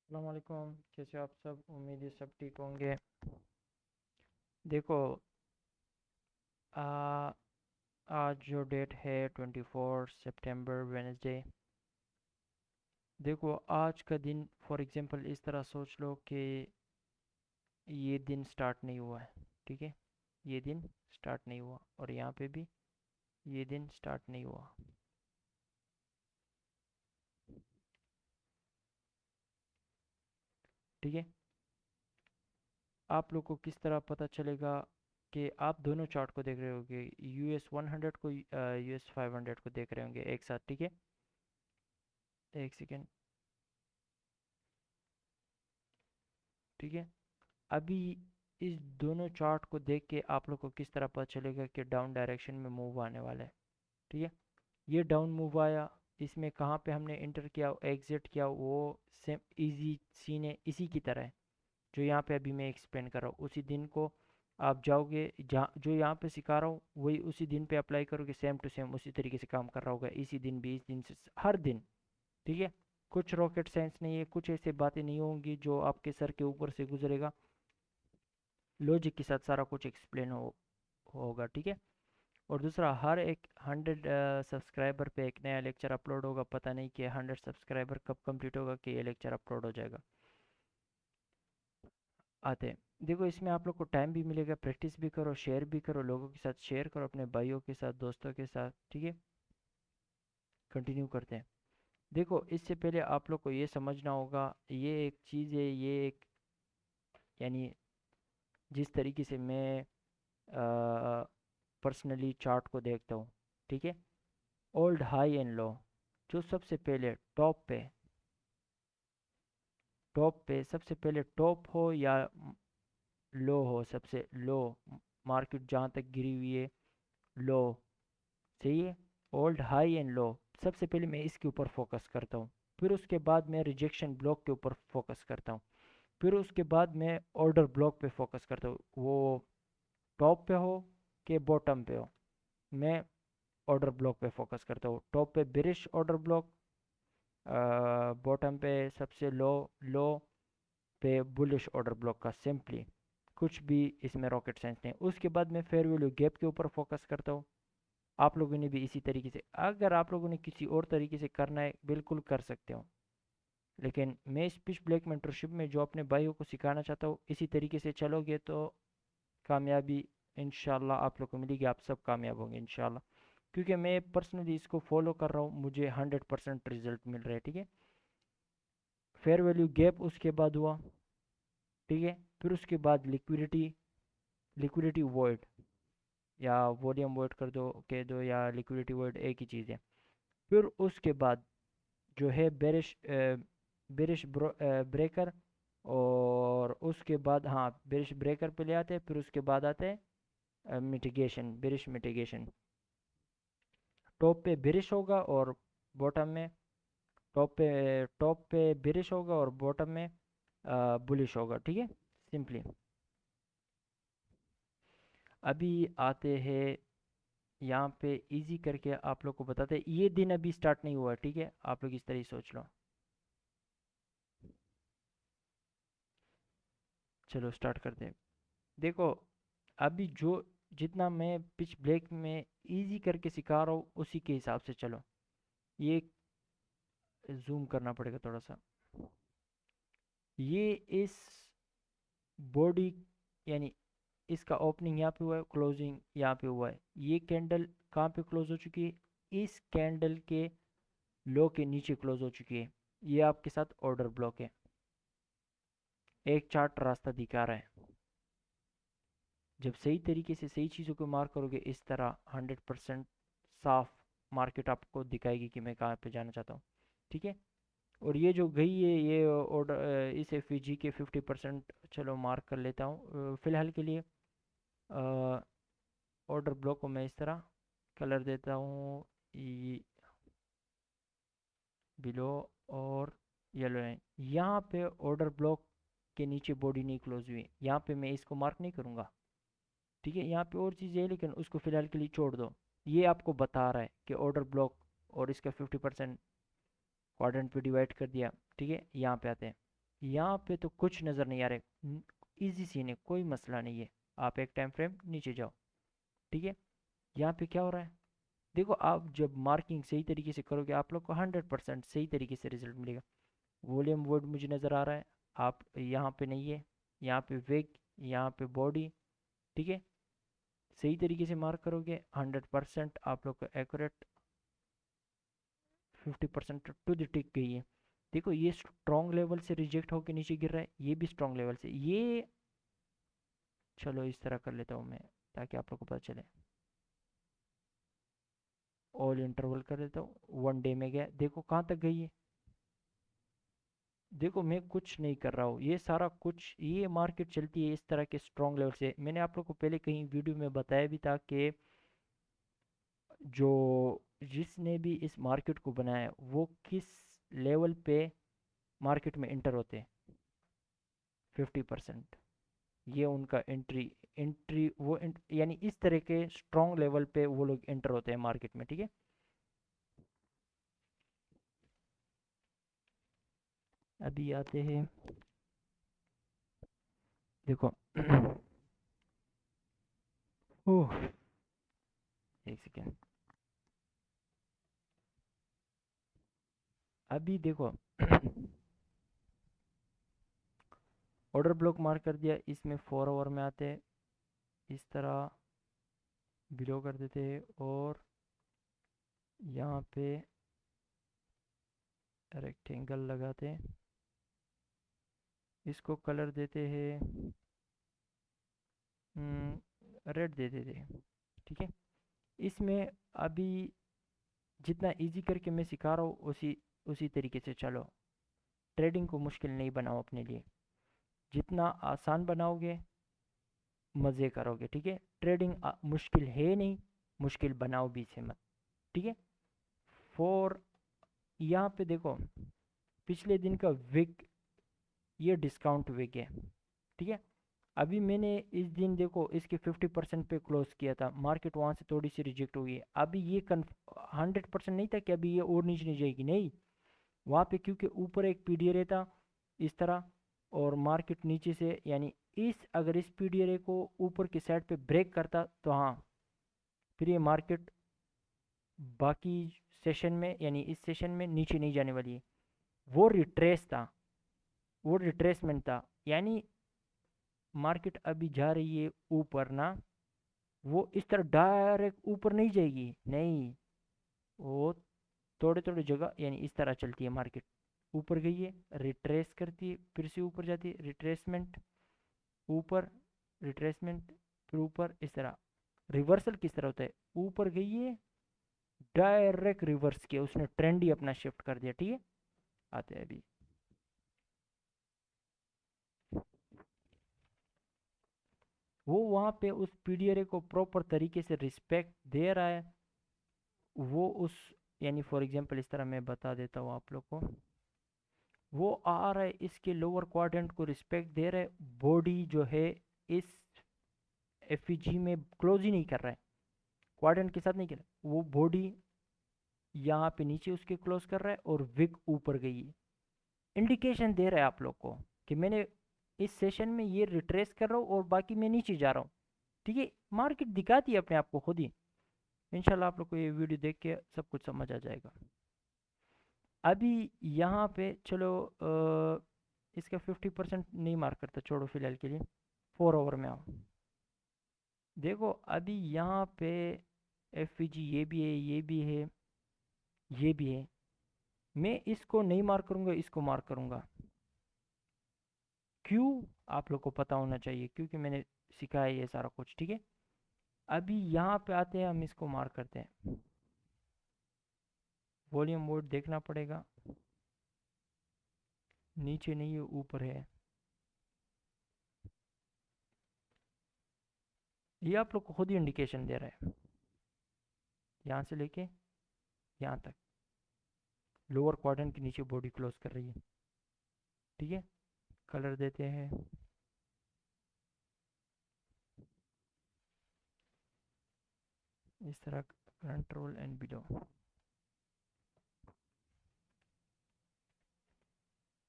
अस्सलाम वालेकुम। कैसे हो आप सब? उम्मीद है सब ठीक होंगे। देखो, आ, आज जो डेट है 24 सितंबर, वेनेसडे। देखो, आज का दिन फॉर एग्जांपल इस तरह सोच लो कि ये दिन स्टार्ट नहीं हुआ है। ठीक है, ये दिन स्टार्ट नहीं हुआ और यहाँ पे भी ये दिन स्टार्ट नहीं हुआ। ठीक है, आप लोग को किस तरह पता चलेगा कि आप दोनों चार्ट को देख रहे होगे? US 100 को US 500 को देख रहे होंगे एक साथ। ठीक है, एक सेकेंड। ठीक है, अभी इस दोनों चार्ट को देख के आप लोग को किस तरह पता चलेगा कि डाउन डायरेक्शन में मूव आने वाला है? ठीक है, ये डाउन मूव आया। इसमें कहाँ पे हमने इंटर किया, एग्जिट किया, वो सेम इजी सीन है, इसी की तरह है जो यहाँ पे अभी मैं एक्सप्लेन कर रहा हूँ। उसी दिन को आप जाओगे, जहाँ जो यहाँ पे सिखा रहा हूँ वही उसी दिन पे अप्लाई करोगे, सेम टू सेम उसी तरीके से काम कर रहा होगा, इसी दिन भी, इस दिन से हर दिन। ठीक है, कुछ रॉकेट साइंस नहीं है, कुछ ऐसी बातें नहीं होंगी जो आपके सर के ऊपर से गुजरेगा। लॉजिक के साथ सारा कुछ एक्सप्लेन होगा। ठीक है, और दूसरा, हर एक 100 सब्सक्राइबर पे एक नया लेक्चर अपलोड होगा। पता नहीं कि 100 सब्सक्राइबर कब कंप्लीट होगा कि ये लेक्चर अपलोड हो जाएगा। आते हैं। देखो, इसमें आप लोग को टाइम भी मिलेगा, प्रैक्टिस भी करो, शेयर भी करो, लोगों के साथ शेयर करो, अपने भाइयों के साथ, दोस्तों के साथ। ठीक है, कंटिन्यू करते हैं। देखो, इससे पहले आप लोग को ये समझना होगा, ये एक चीज़ है, ये एक, यानी जिस तरीके से मैं पर्सनली चार्ट को देखता हूँ। ठीक है, ओल्ड हाई एंड लो, जो सबसे पहले टॉप पे सबसे पहले टॉप हो या लो हो, सबसे लो मार्केट जहाँ तक गिरी हुई है, लो। सही है, ओल्ड हाई एंड लो, सबसे पहले मैं इसके ऊपर फोकस करता हूँ। फिर उसके बाद मैं रिजेक्शन ब्लॉक के ऊपर फोकस करता हूँ। फिर उसके बाद मैं ऑर्डर ब्लॉक पे फोकस करता हूँ, वो टॉप पे हो कि बॉटम पे हो। मैं ऑर्डर ब्लॉक पे फोकस करता हूँ। टॉप पे बेरिश ऑर्डर ब्लॉक, बॉटम पे सबसे लो लो पे बुलिश ऑर्डर ब्लॉक का, सिंपली। कुछ भी इसमें रॉकेट साइंस नहीं। उसके बाद मैं फेयर वैल्यू गैप के ऊपर फोकस करता हूँ। आप लोगों ने भी इसी तरीके से, अगर आप लोगों ने किसी और तरीके से करना है बिल्कुल कर सकते हो, लेकिन मैं इस पिच ब्लैक मेंटरशिप में जो अपने भाइयों को सिखाना चाहता हूँ, इसी तरीके से चलोगे तो कामयाबी इंशाल्लाह आप लोग को मिलेगी, आप सब कामयाब होंगे इंशाल्लाह। क्योंकि मैं पर्सनली इसको फॉलो कर रहा हूँ, मुझे 100% रिजल्ट मिल रहे हैं। ठीक है, फेयर वैल्यू गैप उसके बाद हुआ। ठीक है, फिर उसके बाद लिक्विडिटी, लिक्विडिटी वॉइड, या वॉल्यूम वॉइड कर दो, कह दो, या लिक्विडिटी वॉइड, एक ही चीज़ है। फिर उसके बाद जो है बेरिश ब्रेकर, और उसके बाद, हाँ, बेरिश ब्रेकर पे ले आते हैं। फिर उसके बाद आते हैं मिटिगेशन, बेरिश मिटिगेशन। टॉप पे बेरिश होगा और बॉटम में, टॉप पे बेरिश होगा और बॉटम में बुलिश होगा। ठीक है, सिंपली। अभी आते हैं यहाँ पे, इजी करके आप लोग को बताते हैं। ये दिन अभी स्टार्ट नहीं हुआ है, ठीक है, आप लोग इस तरह ही सोच लो। चलो स्टार्ट करते हैं। देखो, अभी जो जितना मैं पिच ब्लैक में इजी करके सिखा रहा हूँ उसी के हिसाब से चलो। ये जूम करना पड़ेगा थोड़ा सा। ये इस बॉडी, यानी इसका ओपनिंग यहाँ पे हुआ है, क्लोजिंग यहाँ पे हुआ है। ये कैंडल कहाँ पे क्लोज हो चुकी है? इस कैंडल के लो के नीचे क्लोज हो चुकी है। ये आपके साथ ऑर्डर ब्लॉक है। एक चार्ट रास्ता दिखा रहा है। जब सही तरीके से सही चीज़ों को मार्क करोगे इस तरह, 100% साफ मार्केट आपको दिखाएगी कि मैं कहाँ पे जाना चाहता हूँ। ठीक है, और ये जो गई है, ये ऑर्डर, इस एफ के 50% चलो मार्क कर लेता हूँ फिलहाल के लिए। ऑर्डर ब्लॉक को मैं इस तरह कलर देता हूँ, बिलो और येलो लाइन। यहाँ पे ऑर्डर ब्लॉक के नीचे बॉडी नहीं क्लोज हुई, यहाँ पे मैं इसको मार्क नहीं करूँगा। ठीक है, यहाँ पे और चीज़ें है लेकिन उसको फिलहाल के लिए छोड़ दो। ये आपको बता रहा है कि ऑर्डर ब्लॉक, और इसका 50% क्वाड्रेंट पे डिवाइड कर दिया। ठीक है, यहाँ पे आते हैं। यहाँ पे तो कुछ नज़र नहीं आ रहा। इजी सीन है, कोई मसला नहीं है। आप एक टाइम फ्रेम नीचे जाओ, ठीक है। यहाँ पे क्या हो रहा है, देखो आप जब मार्किंग सही तरीके से करोगे आप लोग को 100% सही तरीके से रिजल्ट मिलेगा। वॉल्यूम वर्ड मुझे नज़र आ रहा है, आप यहाँ पे नहीं है। यहाँ पे वेग, यहाँ पे बॉडी, ठीक है। सही तरीके से मार्क करोगे 100% आप लोग को एक्यूरेट, 50% टू द टिक गई है। देखो ये स्ट्रॉन्ग लेवल से रिजेक्ट होकर नीचे गिर रहा है, ये भी स्ट्रॉन्ग लेवल से। ये चलो इस तरह कर लेता हूँ मैं, ताकि आप लोग को पता चले। ऑल इंटरवल कर देता हूँ, 1 डे में गया, देखो कहाँ तक गई है। देखो मैं कुछ नहीं कर रहा हूँ, ये सारा कुछ, ये मार्केट चलती है इस तरह के स्ट्रॉन्ग लेवल से। मैंने आप लोग को पहले कहीं वीडियो में बताया भी था कि जो जिसने भी इस मार्केट को बनाया वो किस लेवल पे मार्केट में इंटर होते हैं। 50%, ये उनका एंट्री एंट्री वो यानी इस तरह के स्ट्रॉन्ग लेवल पे वो लोग एंटर होते हैं मार्केट में, ठीक है। अभी आते हैं, देखो ओह, एक सेकेंड। अभी देखो ऑर्डर ब्लॉक मार्क कर दिया, इसमें 4 आवर में आते हैं, इस तरह बिलो कर देते हैं, और यहाँ पे रेक्टेंगल लगाते हैं, इसको कलर देते हैं रेड दे देते हैं, ठीक है। इसमें अभी जितना इजी करके मैं सिखा रहा हूँ उसी उसी तरीके से चलो। ट्रेडिंग को मुश्किल नहीं बनाओ अपने लिए, जितना आसान बनाओगे मज़े करोगे, ठीक है। ट्रेडिंग मुश्किल है नहीं, मुश्किल बनाओ भी से मत, ठीक है। फॉर यहाँ पे देखो पिछले दिन का विक, ये डिस्काउंट विक है, ठीक है। अभी मैंने इस दिन देखो इसके 50% पे क्लोज किया था, मार्केट वहाँ से थोड़ी सी रिजेक्ट हुई है। अभी ये 100% नहीं था कि अभी ये और नीचे नहीं जाएगी, नहीं। वहाँ पे क्योंकि ऊपर एक पीडी रहता इस तरह, और मार्केट नीचे से यानी इस अगर इस पीडी को ऊपर की साइड पे ब्रेक करता तो हाँ, फिर ये मार्केट बाकी सेशन में यानी इस सेशन में नीचे नहीं जाने वाली है। वो रिट्रेस था, वो रिट्रेसमेंट था, यानी मार्केट अभी जा रही है ऊपर ना, वो इस तरह डायरेक्ट ऊपर नहीं जाएगी, नहीं। वो थोड़े थोड़े जगह यानी इस तरह चलती है मार्केट। ऊपर गई है, रिट्रेस करती है, फिर से ऊपर जाती है, रिट्रेसमेंट, ऊपर, रिट्रेसमेंट, फिर ऊपर, इस तरह। रिवर्सल किस तरह होता है, ऊपर गई है, डायरेक्ट रिवर्स किया उसने, ट्रेंड ही अपना शिफ्ट कर दिया, ठीक है। आते हैं अभी, वो वहाँ पे उस पीडीआरए को प्रॉपर तरीके से रिस्पेक्ट दे रहा है। वो उस यानी फॉर एग्जांपल इस तरह मैं बता देता हूँ आप लोग को, वो आ रहा है इसके लोअर क्वाड्रेंट को रिस्पेक्ट दे रहा है, बॉडी जो है इस एफईजी में क्लोज ही नहीं कर रहा है, क्वाड्रेंट के साथ नहीं कर रहा, वो बॉडी यहाँ पे नीचे उसके क्लोज कर रहा है और विक ऊपर गई है। इंडिकेशन दे रहा है आप लोग को कि मैंने इस सेशन में ये रिट्रेस कर रहा हूँ और बाकी मैं नीचे जा रहा हूँ, ठीक है। मार्केट दिखाती है अपने आप को खुद ही। इंशाल्लाह आप लोग को ये वीडियो देख के सब कुछ समझ आ जाएगा। अभी यहाँ पे चलो इसका 50% नहीं मार्क करता, छोड़ो फिलहाल के लिए। 4 आवर में आओ, देखो अभी यहाँ पे एफ ये भी है, ये भी है, ये भी है। मैं इसको नहीं मार्क करूँगा, इसको मार्क करूँगा। क्यों, आप लोग को पता होना चाहिए क्योंकि मैंने सिखाया ये सारा कुछ, ठीक है। अभी यहाँ पे आते हैं, हम इसको मार्क करते हैं। वॉल्यूम मोड देखना पड़ेगा, नीचे नहीं है ऊपर है। ये आप लोग को खुद ही इंडिकेशन दे रहा है, यहाँ से लेके यहाँ तक लोअर क्वाड्रेंट के नीचे बॉडी क्लोज कर रही है, ठीक है। कलर देते हैं, इस तरह, कंट्रोल एंड बिलो।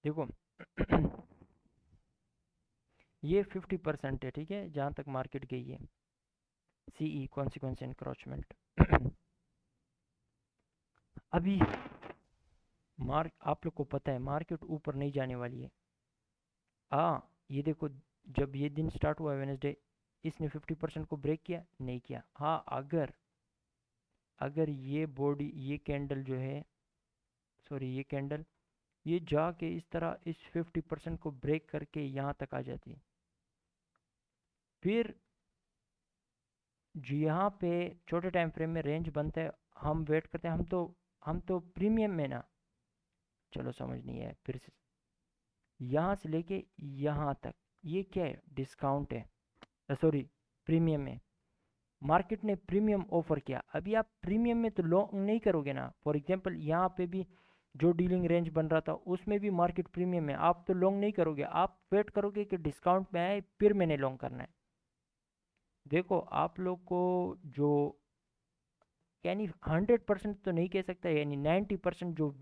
देखो ये 50% है, ठीक है, जहाँ तक मार्केट गई है। CE consequence encroachment. अभी मार्क आप लोग को पता है मार्केट ऊपर नहीं जाने वाली है। हाँ ये देखो, जब ये दिन स्टार्ट हुआ वेनसडे, इसने 50% को ब्रेक किया नहीं किया। हाँ अगर अगर ये बॉडी, ये कैंडल जो है, सॉरी ये कैंडल, ये जाके इस तरह इस 50% को ब्रेक करके यहाँ तक आ जाती है, फिर जो यहाँ पे छोटे टाइम फ्रेम में रेंज बनता है, हम वेट करते हैं। हम तो प्रीमियम में ना, चलो समझ नहीं है फिर से। यहाँ से लेके यहाँ तक ये क्या है, डिस्काउंट है, सॉरी प्रीमियम है। मार्केट ने प्रीमियम ऑफर किया, अभी आप प्रीमियम में तो लॉन्ग नहीं करोगे ना। फॉर एग्जांपल यहाँ पे भी जो डीलिंग रेंज बन रहा था उसमें भी मार्केट प्रीमियम है, आप तो लॉन्ग नहीं करोगे, आप वेट करोगे कि डिस्काउंट में आए फिर मैंने लॉन्ग करना है। देखो आप लोग को जो, यानी 100% तो नहीं कह सकता, यानी 90% जो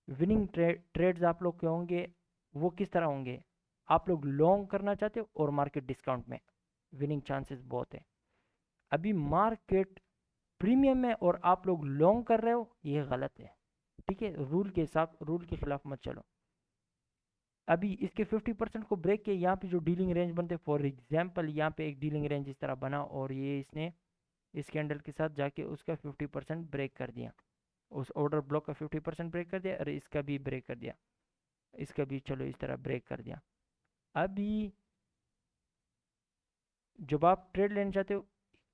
विनिंग ट्रेड्स आप लोग के होंगे वो किस तरह होंगे, आप लोग लॉन्ग करना चाहते हो और मार्केट डिस्काउंट में, विनिंग चांसेस बहुत है। अभी मार्केट प्रीमियम में और आप लोग लॉन्ग कर रहे हो, ये गलत है, ठीक है। रूल के हिसाब, रूल के खिलाफ मत चलो। अभी इसके 50% को ब्रेक किया, यहाँ पे जो डीलिंग रेंज बनते, फॉर एग्जांपल यहाँ पे एक डीलिंग रेंज इस तरह बना और ये इसने इस कैंडल के साथ जाके उसका 50% ब्रेक कर दिया, उस ऑर्डर ब्लॉक का 50% ब्रेक कर दिया और इसका भी ब्रेक कर दिया, इसका भी चलो इस तरह ब्रेक कर दिया। अभी जब आप ट्रेड लेना चाहते हो,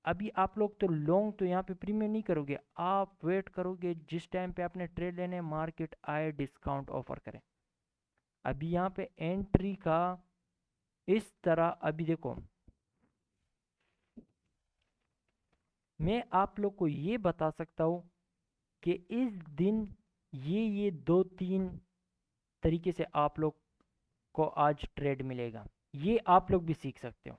अभी आप लोग तो लॉन्ग तो यहाँ पे प्रीमियम नहीं करोगे, आप वेट करोगे जिस टाइम पे आपने ट्रेड लेने मार्केट आए डिस्काउंट ऑफर करें। अभी यहाँ पे एंट्री का इस तरह, अभी देखो मैं आप लोग को ये बता सकता हूँ कि इस दिन ये दो तीन तरीके से आप लोग को आज ट्रेड मिलेगा, ये आप लोग भी सीख सकते हो।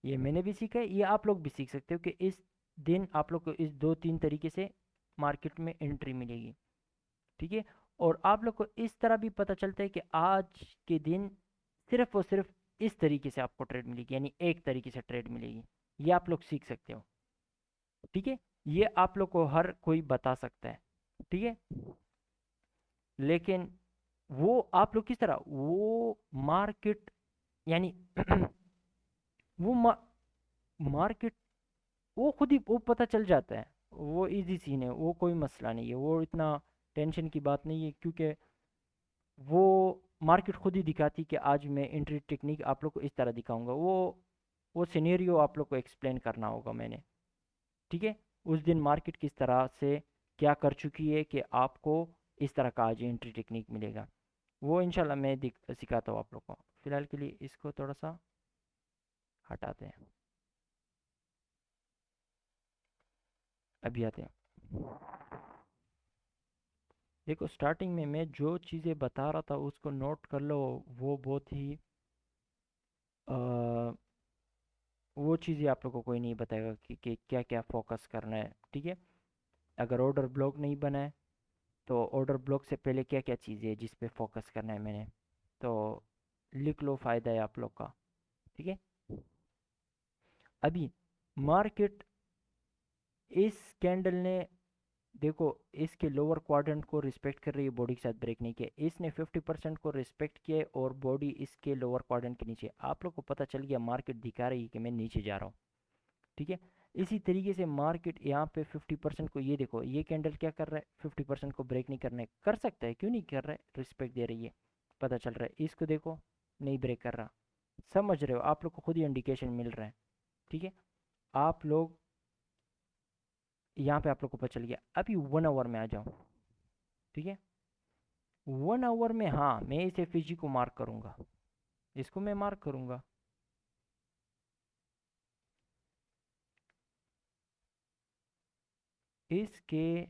ये मैंने भी सीखा है, ये आप लोग भी सीख सकते हो कि इस दिन आप लोग को इस दो तीन तरीके से मार्केट में एंट्री मिलेगी, ठीक है। और आप लोग को इस तरह भी पता चलता है कि आज के दिन सिर्फ और सिर्फ इस तरीके से आपको ट्रेड मिलेगी, यानी एक तरीके से ट्रेड मिलेगी, ये आप लोग सीख सकते हो, ठीक है। ये आप लोग को हर कोई बता सकता है, ठीक है। लेकिन वो आप लोग किस तरह वो मार्केट, यानी वो मार्केट वो खुद ही वो पता चल जाता है, वो इजी सीन है, वो कोई मसला नहीं है, वो इतना टेंशन की बात नहीं है, क्योंकि वो मार्केट खुद ही दिखाती कि आज मैं एंट्री टेक्निक आप लोग को इस तरह दिखाऊंगा। वो सिनेरियो आप लोग को एक्सप्लेन करना होगा मैंने, ठीक है। उस दिन मार्केट किस तरह से क्या कर चुकी है कि आपको इस तरह का आज एंट्री टेक्निक मिलेगा, वो इंशाल्लाह मैं सिखाता हूँ आप लोग को। फिलहाल के लिए इसको थोड़ा सा हटाते हैं, अभी आते हैं। देखो स्टार्टिंग में मैं जो चीज़ें बता रहा था उसको नोट कर लो, वो बहुत ही अ, वो चीज़ें आप लोग को कोई नहीं बताएगा कि क्या क्या फोकस करना है, ठीक है। अगर ऑर्डर ब्लॉक नहीं बना है तो ऑर्डर ब्लॉक से पहले क्या क्या चीज़ें हैं जिस पे फोकस करना है मैंने, तो लिख लो, फ़ायदा है आप लोग का, ठीक है। अभी मार्केट इस कैंडल ने, देखो इसके लोअर क्वाड्रेंट को रिस्पेक्ट कर रही है, बॉडी के साथ ब्रेक नहीं किया, इसने 50% को रिस्पेक्ट किया और बॉडी इसके लोअर क्वाड्रेंट के नीचे, आप लोग को पता चल गया मार्केट दिखा रही है कि मैं नीचे जा रहा हूँ, ठीक है। इसी तरीके से मार्केट यहाँ पे 50% को, ये देखो ये कैंडल क्या कर रहा है, 50% को ब्रेक नहीं करना है, कर सकता है क्यों नहीं कर रहा है, रिस्पेक्ट दे रही है, पता चल रहा है। इसको देखो नहीं ब्रेक कर रहा, समझ रहे हो, आप लोग को खुद ही इंडिकेशन मिल रहा है, ठीक है। आप लोग यहाँ पे आप लोग को पता चल गया। अभी 1 आवर में आ जाओ, ठीक है। 1 आवर में, हाँ मैं इस एफिजी को मार्क करूंगा, इसको मैं मार्क करूंगा। इसके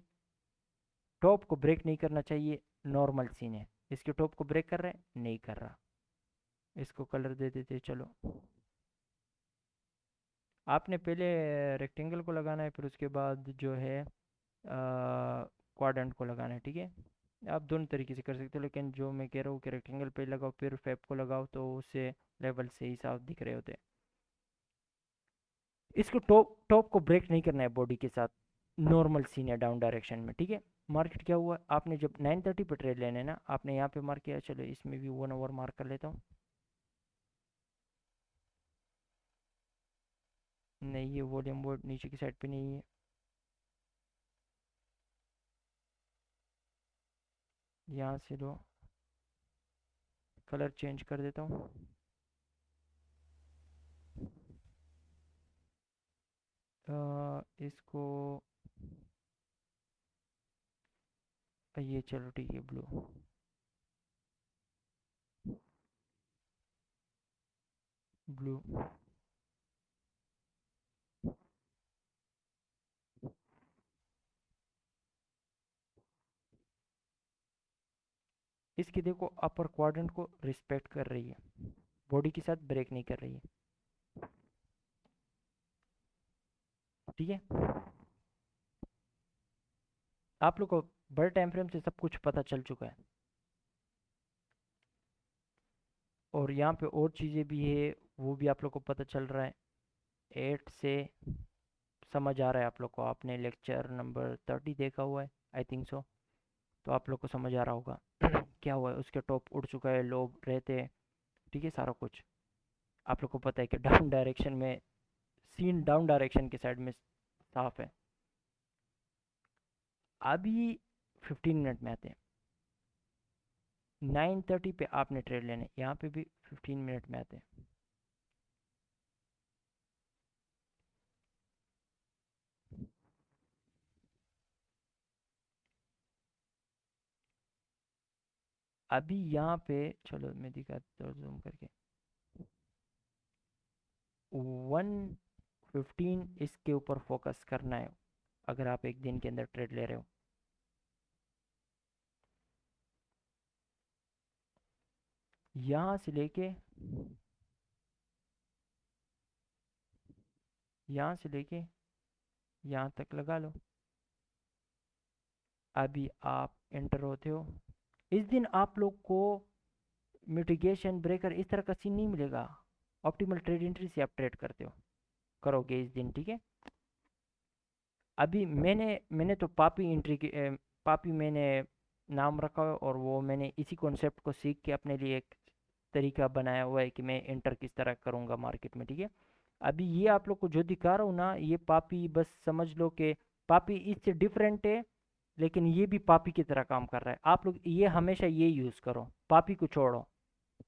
टॉप को ब्रेक नहीं करना चाहिए, नॉर्मल सीन है, इसके टॉप को ब्रेक कर रहा है नहीं कर रहा, इसको कलर दे देते चलो। आपने पहले रेक्टेंगल को लगाना है, फिर उसके बाद जो है क्वाड्रेंट को लगाना है, ठीक है। आप दोनों तरीके से कर सकते हो, लेकिन जो मैं कह रहा हूँ कि रेक्टेंगल पे लगाओ फिर फैब को लगाओ तो उससे लेवल से ही साफ दिख रहे होते हैं। इसको टॉप टॉप को ब्रेक नहीं करना है बॉडी के साथ, नॉर्मल सीन है डाउन डायरेक्शन में, ठीक है। मार्केट क्या हुआ, आपने जब 9:30 पे ट्रेड लेने ना, आपने यहाँ पे मार्क किया, चलो इसमें भी 1 आवर मार्क कर लेता हूँ। नहीं, ये वॉल्यूम बोर्ड नीचे की साइड पे नहीं है, यहाँ से लो, कलर चेंज कर देता हूँ। इसको ये चलो ठीक है, ब्लू। ब्लू। इसकी देखो अपर क्वाड्रेंट को रिस्पेक्ट कर रही है, बॉडी के साथ ब्रेक नहीं कर रही है, ठीक है। आप लोग को बड़े टाइम फ्रेम से सब कुछ पता चल चुका है, और यहाँ पे और चीज़ें भी है, वो भी आप लोग को पता चल रहा है। 8 से समझ आ रहा है आप लोग को, आपने लेक्चर नंबर 30 देखा हुआ है, आई थिंक सो, तो आप लोग को समझ आ रहा होगा क्या हुआ है, उसके टॉप उड़ चुका है, लोब रहते हैं, ठीक है, सारा कुछ आप लोग को पता है कि डाउन डायरेक्शन में सीन डाउन डायरेक्शन के साइड में साफ है। अभी 15 मिनट में आते हैं, 9:30 पे आपने ट्रेड लेने, यहाँ पे भी 15 मिनट में आते हैं। अभी यहाँ पे चलो मैं दिखाता हूँ जूम करके, 115 इसके ऊपर फोकस करना है अगर आप एक दिन के अंदर ट्रेड ले रहे हो। यहाँ से लेके यहाँ से लेके यहाँ तक लगा लो, अभी आप एंटर होते हो। इस दिन आप लोग को मिटिगेशन ब्रेकर इस तरह का सीन नहीं मिलेगा, ऑप्टिमल ट्रेड एंट्री से आप ट्रेड करते हो, करोगे इस दिन, ठीक है। अभी मैंने मैंने तो पापी एंट्री की पापी मैंने नाम रखा है, और वो मैंने इसी कॉन्सेप्ट को सीख के अपने लिए एक तरीका बनाया हुआ है कि मैं एंटर किस तरह करूँगा मार्केट में, ठीक है। अभी ये आप लोग को जो दिखा रहा हूँ ना, ये पापी बस समझ लो कि पापी इससे डिफरेंट है, लेकिन ये भी पापी की तरह काम कर रहा है। आप लोग ये हमेशा ये यूज़ करो, पापी को छोड़ो।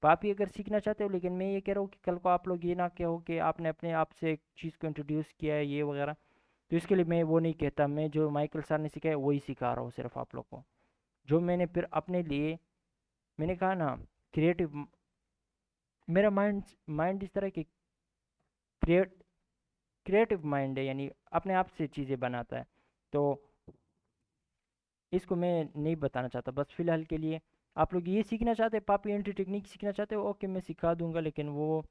पापी अगर सीखना चाहते हो, लेकिन मैं ये कह रहा हूँ कि कल को आप लोग ये ना कहो कि आपने अपने आप से एक चीज़ को इंट्रोड्यूस किया है ये वगैरह, तो इसके लिए मैं वो नहीं कहता, मैं जो माइकल सर ने सिखाया वही सिखा रहा हूँ सिर्फ आप लोग को, जो मैंने फिर अपने लिए, मैंने कहा ना, क्रिएटिव, मेरा माइंड माइंड इस तरह की क्रिएट क्रिएटिव माइंड है, यानी अपने आप से चीज़ें बनाता है, तो इसको मैं नहीं बताना चाहता। बस फिलहाल के लिए आप लोग ये सीखना चाहते हैं, पापी एंट्री टेक्निक सीखना चाहते हो, ओके मैं सिखा दूंगा, लेकिन वो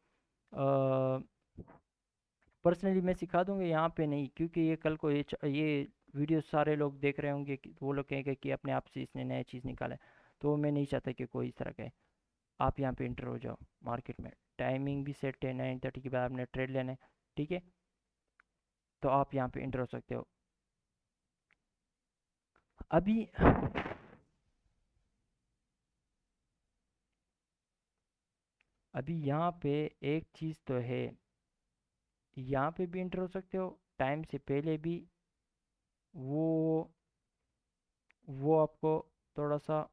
पर्सनली मैं सिखा दूंगा, यहाँ पे नहीं, क्योंकि ये कल को ये वीडियो सारे लोग देख रहे होंगे कि वो लोग कहेंगे कि अपने आप से इसने नया चीज़ निकाला है, तो मैं नहीं चाहता कि कोई इस तरह का है। आप यहाँ पे इंटर हो जाओ मार्केट में, टाइमिंग भी सेट है, 9:30 के बाद आपने ट्रेड लेना है, ठीक है, तो आप यहाँ पे इंटर हो सकते हो। अभी अभी यहाँ पे एक चीज़ तो है, यहाँ पे भी इंटर हो सकते हो, टाइम से पहले भी, वो वो आपको थोड़ा सा,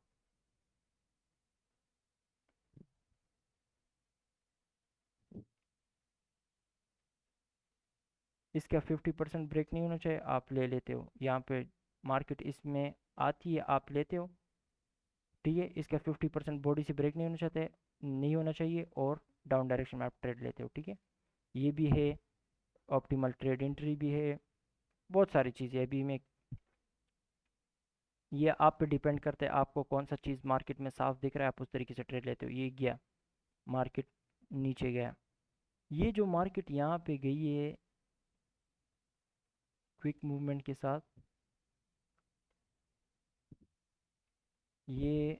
इसका 50% ब्रेक नहीं होना चाहिए, आप ले लेते हो यहाँ पे, मार्केट इसमें आती है आप लेते हो, ठीक है। इसका 50% बॉडी से ब्रेक नहीं होना चाहते, नहीं होना चाहिए, और डाउन डायरेक्शन में आप ट्रेड लेते हो, ठीक है। ये भी है, ऑप्टिमल ट्रेड एंट्री भी है, बहुत सारी चीज़ें अभी मैं, ये आप पे डिपेंड करता है आपको कौन सा चीज़ मार्केट में साफ दिख रहा है, आप उस तरीके से ट्रेड लेते हो। ये गया मार्केट, नीचे गया, ये जो मार्केट यहाँ पे गई है क्विक मूवमेंट के साथ, ये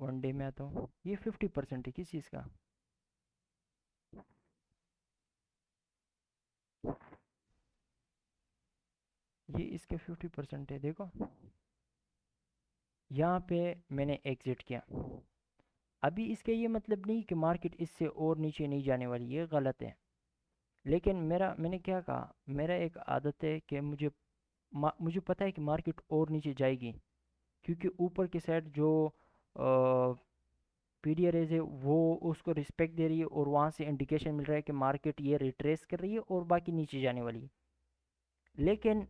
1 डे में आता हूँ, ये 50% है किस चीज़ का? ये इसके 50% है, देखो यहाँ पे मैंने एग्जिट किया। अभी इसका ये मतलब नहीं कि मार्केट इससे और नीचे नहीं जाने वाली, ये गलत है। लेकिन मैंने क्या कहा, मेरा एक आदत है कि मुझे पता है कि मार्केट और नीचे जाएगी, क्योंकि ऊपर की साइड जो पीडी रेज है वो उसको रिस्पेक्ट दे रही है, और वहाँ से इंडिकेशन मिल रहा है कि मार्केट ये रिट्रेस कर रही है और बाकी नीचे जाने वाली है। लेकिन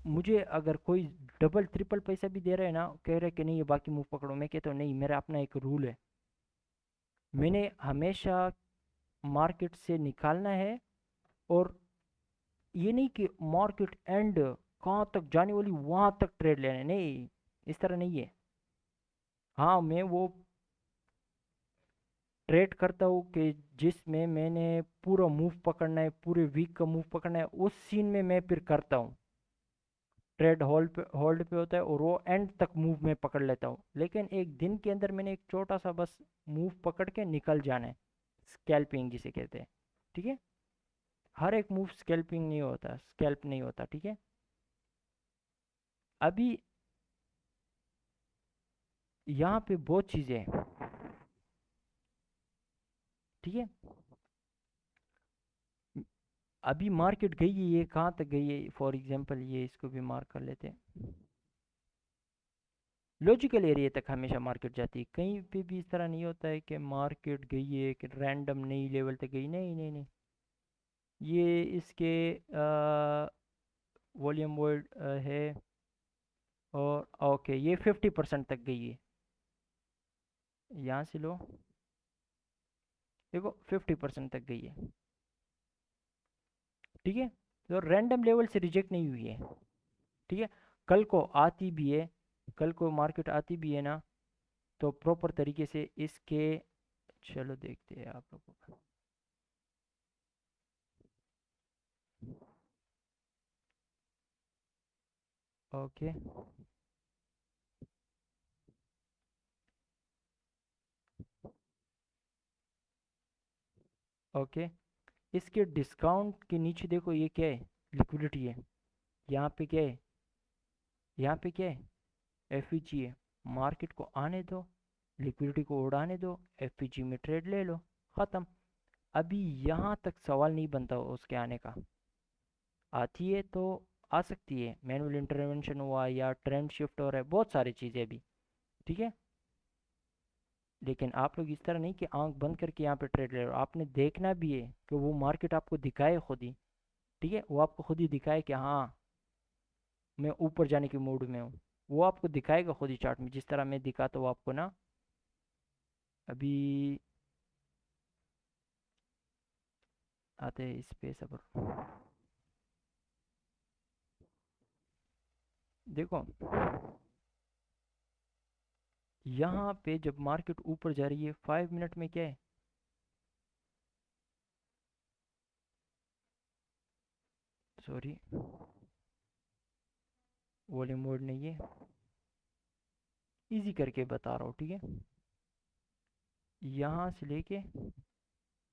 मुझे अगर कोई डबल ट्रिपल पैसा भी दे रहा है ना, कह रहा है कि नहीं ये बाकी मूव पकड़ो, मैं कहता हूँ नहीं, मेरा अपना एक रूल है, मैंने हमेशा मार्केट से निकालना है। और ये नहीं कि मार्केट एंड कहाँ तक जाने वाली वहां तक ट्रेड लेना है, नहीं, इस तरह नहीं है। हाँ, मैं वो ट्रेड करता हूँ कि जिसमें मैंने पूरा मूव पकड़ना है, पूरे वीक का मूव पकड़ना है, उस सीन में मैं फिर करता हूँ। ट्रेड होल्ड पे होता है और वो एंड तक मूव में पकड़ लेता हूँ, लेकिन एक दिन के अंदर मैंने एक छोटा सा बस मूव पकड़ के निकल जाना है, स्कैल्पिंग जिसे कहते हैं। ठीक है, हर एक मूव स्कैल्पिंग नहीं होता, स्कैल्प नहीं होता, ठीक है। अभी यहाँ पे बहुत चीज़ें हैं, ठीक है। अभी मार्केट गई है, ये कहाँ तक गई है, फॉर एग्जांपल ये इसको भी मार्क कर लेते हैं। लॉजिकल एरिया तक हमेशा मार्केट जाती है, कहीं पे भी इस तरह नहीं होता है कि मार्केट गई है कि रैंडम नई लेवल तक गई, नहीं नहीं नहीं। ये इसके वॉल्यूम वर्ड है, और ओके ये 50% तक गई है। यहाँ से लो, देखो 50% तक गई है, ठीक है। तो रैंडम लेवल से रिजेक्ट नहीं हुई है, ठीक है। कल को आती भी है, कल को मार्केट आती भी है ना, तो प्रॉपर तरीके से इसके, चलो देखते हैं आप लोगों का। ओके ओके, इसके डिस्काउंट के नीचे देखो ये क्या है, लिक्विडिटी है। यहाँ पे क्या है, यहाँ पे क्या है, एफईजी है। मार्केट को आने दो, लिक्विडिटी को उड़ाने दो, एफईजी में ट्रेड ले लो, ख़त्म। अभी यहाँ तक सवाल नहीं बनता उसके आने का। आती है तो आ सकती है, मैनुअल इंटरवेंशन हुआ या ट्रेंड शिफ्ट हो रहा है, बहुत सारी चीज़ें अभी, ठीक है। लेकिन आप लोग इस तरह नहीं कि आंख बंद करके यहाँ पे ट्रेड ले रहे हो, आपने देखना भी है कि वो मार्केट आपको दिखाए खुद ही, ठीक है, वो आपको खुद ही दिखाए कि हाँ मैं ऊपर जाने के मूड में हूँ। वो आपको दिखाएगा खुद ही चार्ट में, जिस तरह मैं दिखाता हूँ आपको ना। अभी आते हैं इस पे, सबर, देखो यहाँ पे जब मार्केट ऊपर जा रही है 5 मिनट में क्या है, सॉरी वॉल्यूम मोड नहीं है, इजी करके बता रहा हूँ, ठीक है। यहाँ से लेके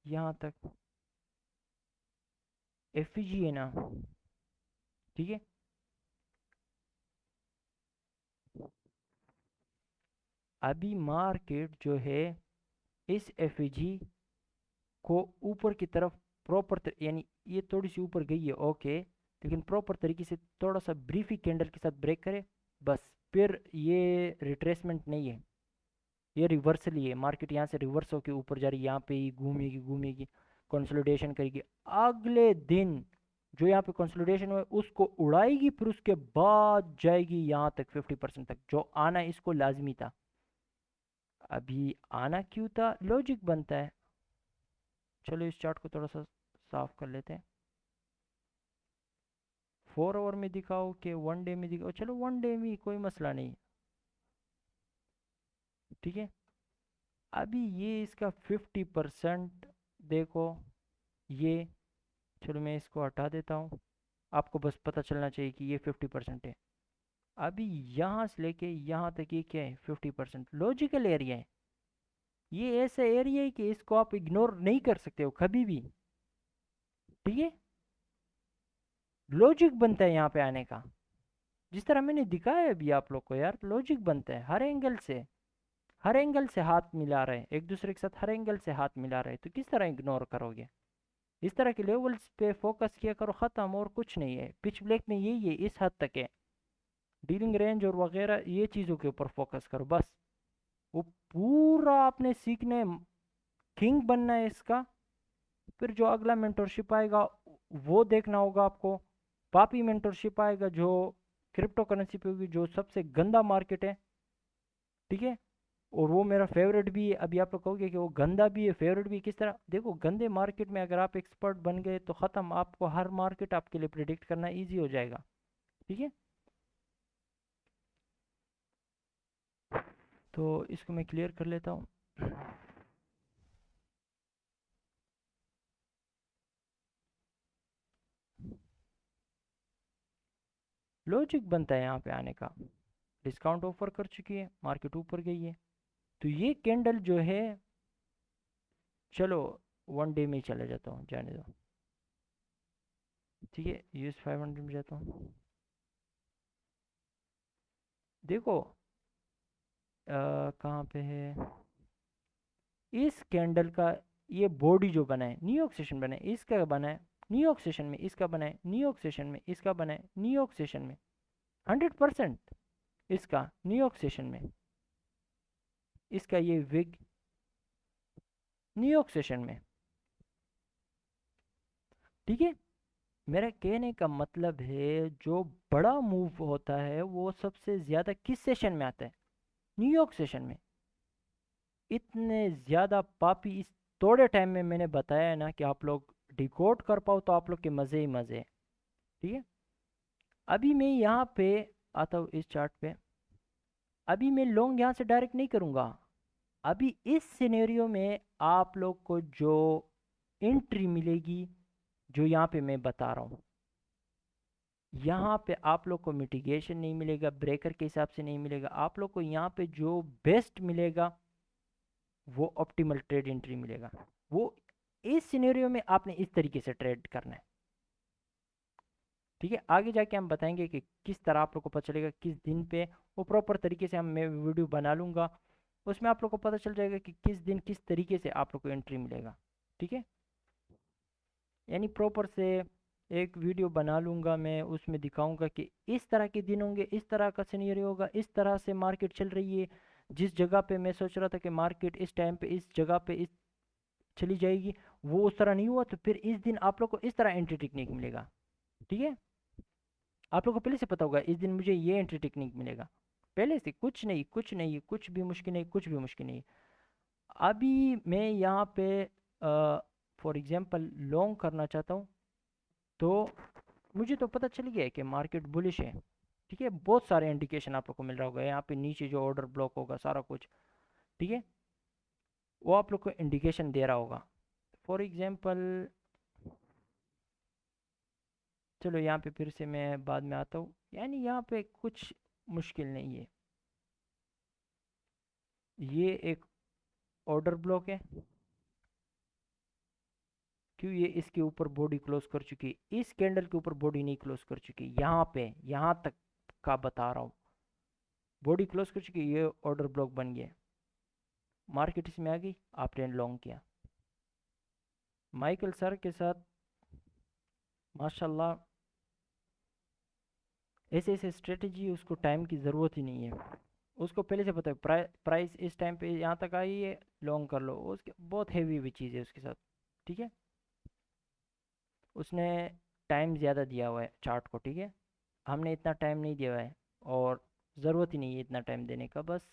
यहाँ तक एफईजी है ना, ठीक है। अभी मार्केट जो है इस एफईजी को ऊपर की तरफ यानी ये थोड़ी सी ऊपर गई है, ओके, लेकिन प्रॉपर तरीके से थोड़ा सा ब्रीफी कैंडल के साथ ब्रेक करे, बस फिर ये रिट्रेसमेंट नहीं है, ये रिवर्सल ही है। मार्केट यहाँ से रिवर्स होकर ऊपर जा रही है, यहाँ पे ही घूमेगी घूमेगी, कंसोलिडेशन करेगी, अगले दिन जो यहाँ पे कंसोलिडेशन हुआ है, उसको उड़ाएगी, फिर उसके बाद जाएगी यहाँ तक 50% तक, जो आना इसको लाजमी था। अभी आना क्यों था, लॉजिक बनता है। चलो इस चार्ट को थोड़ा सा साफ कर लेते हैं। 4 आवर में दिखाओ कि 1 डे में दिखाओ, चलो 1 डे में कोई मसला नहीं, ठीक है। अभी ये इसका 50% देखो, ये, चलो मैं इसको हटा देता हूँ। आपको बस पता चलना चाहिए कि ये 50% है। अभी यहाँ से लेके यहाँ तक ये क्या है, 50% लॉजिकल एरिया है। ये ऐसा एरिया है कि इसको आप इग्नोर नहीं कर सकते हो कभी भी। ठीक है, लॉजिक बनता है यहाँ पे आने का। जिस तरह मैंने दिखाया है अभी आप लोग को यार, लॉजिक बनता है हर एंगल से। हर एंगल से हाथ मिला रहे हैं एक दूसरे के साथ, हर एंगल से हाथ मिला रहे हैं, तो किस तरह इग्नोर करोगे। इस तरह के लेवल्स पे फोकस किया करो, ख़त्म, और कुछ नहीं है। पिच ब्लैक में यही है, इस हद तक है। डीलिंग रेंज और वगैरह ये चीज़ों के ऊपर फोकस करो बस। वो पूरा आपने सीखना है, किंग बनना है इसका। फिर जो अगला मेंटरशिप आएगा वो देखना होगा आपको। पापी मेंटरशिप आएगा जो क्रिप्टो करेंसी पे होगी, जो सबसे गंदा मार्केट है। ठीक है, और वो मेरा फेवरेट भी है। अभी आप लोग कहोगे कि वो गंदा भी है फेवरेट भी, किस तरह। देखो, गंदे मार्केट में अगर आप एक्सपर्ट बन गए तो ख़त्म, आपको हर मार्केट आपके लिए प्रिडिक्ट करना इजी हो जाएगा। ठीक है, तो इसको मैं क्लियर कर लेता हूँ। लॉजिक बनता है यहाँ पे आने का। डिस्काउंट ऑफर कर चुकी है, मार्केट ऊपर गई है, तो ये कैंडल जो है, चलो वन डे में ही चले जाता हूँ, जाने दो। ठीक है, यूएस 500 में जाता हूँ। देखो कहाँ पे है इस कैंडल का, ये बॉडी जो बना है, न्यूयॉर्क सेशन बना है, इसका बना है न्यूयॉर्क सेशन में, इसका बना है न्यूयॉर्क सेशन में, इसका बना है न्यूयॉर्क सेशन में। 100% इसका न्यूयॉर्क सेशन में, इसका ये विग न्यूयॉर्क सेशन में। ठीक है, मेरा कहने का मतलब है जो बड़ा मूव होता है वो सबसे ज़्यादा किस सेशन में आता है, न्यूयॉर्क सेशन में। इतने ज़्यादा पापी इस थोड़े टाइम में मैंने बताया है ना कि आप लोग डिकोड कर पाओ तो आप लोग के मज़े ही मज़े हैं। ठीक है, अभी मैं यहाँ पे आता हूँ इस चार्ट पे। अभी मैं लॉन्ग यहाँ से डायरेक्ट नहीं करूँगा। अभी इस सिनेरियो में आप लोग को जो एंट्री मिलेगी, जो यहाँ पे मैं बता रहा हूँ, यहाँ पे आप लोग को मिटिगेशन नहीं मिलेगा, ब्रेकर के हिसाब से नहीं मिलेगा। आप लोग को यहाँ पे जो बेस्ट मिलेगा वो ऑप्टिमल ट्रेड एंट्री मिलेगा। वो इस सिनेरियो में आपने इस तरीके से ट्रेड करना है। ठीक है, आगे जाके हम बताएंगे कि किस तरह आप लोग को पता चलेगा किस दिन पे, वो प्रॉपर तरीके से हम मैं वीडियो बना लूँगा। उसमें आप लोग को पता चल जाएगा कि किस दिन किस तरीके से आप लोग को एंट्री मिलेगा। ठीक है, यानी प्रॉपर से एक वीडियो बना लूँगा मैं, उसमें दिखाऊंगा कि इस तरह के दिन होंगे, इस तरह का सिनेरियो होगा, इस तरह से मार्केट चल रही है। जिस जगह पे मैं सोच रहा था कि मार्केट इस टाइम पे इस जगह पे इस चली जाएगी, वो उस तरह नहीं हुआ, तो फिर इस दिन आप लोग को इस तरह एंट्री टेक्निक मिलेगा। ठीक है, आप लोग को पहले से पता होगा इस दिन मुझे ये एंट्री टेक्निक मिलेगा, पहले से। कुछ नहीं, कुछ नहीं, कुछ भी मुश्किल नहीं, कुछ भी मुश्किल नहीं। अभी मैं यहाँ पे फॉर एग्जांपल लॉन्ग करना चाहता हूँ, तो मुझे तो पता चल गया है कि मार्केट बुलिश है। ठीक है, बहुत सारे इंडिकेशन आप लोग को मिल रहा होगा यहाँ पे, नीचे जो ऑर्डर ब्लॉक होगा सारा कुछ। ठीक है, वो आप लोग को इंडिकेशन दे रहा होगा। फॉर एग्जांपल चलो यहाँ पे फिर से मैं बाद में आता हूँ, यानी यहाँ पे कुछ मुश्किल नहीं है। ये एक ऑर्डर ब्लॉक है, क्यों, ये इसके ऊपर बॉडी क्लोज कर चुकी है, इस कैंडल के ऊपर बॉडी नहीं क्लोज कर चुकी, यहाँ पे यहाँ तक का बता रहा हूँ, बॉडी क्लोज कर चुकी है, ये ऑर्डर ब्लॉक बन गया। मार्केट इसमें आ गई, आपने लॉन्ग किया माइकल सर के साथ, माशाल्लाह। ऐसे ऐसे स्ट्रेटजी, उसको टाइम की ज़रूरत ही नहीं है। उसको पहले से पता है प्राइस इस टाइम पे यहाँ तक आई है, लॉन्ग कर लो। उसके बहुत हैवी हुई चीज़ है उसके साथ। ठीक है, उसने टाइम ज़्यादा दिया हुआ है चार्ट को। ठीक है, हमने इतना टाइम नहीं दिया हुआ है, और ज़रूरत ही नहीं है इतना टाइम देने का। बस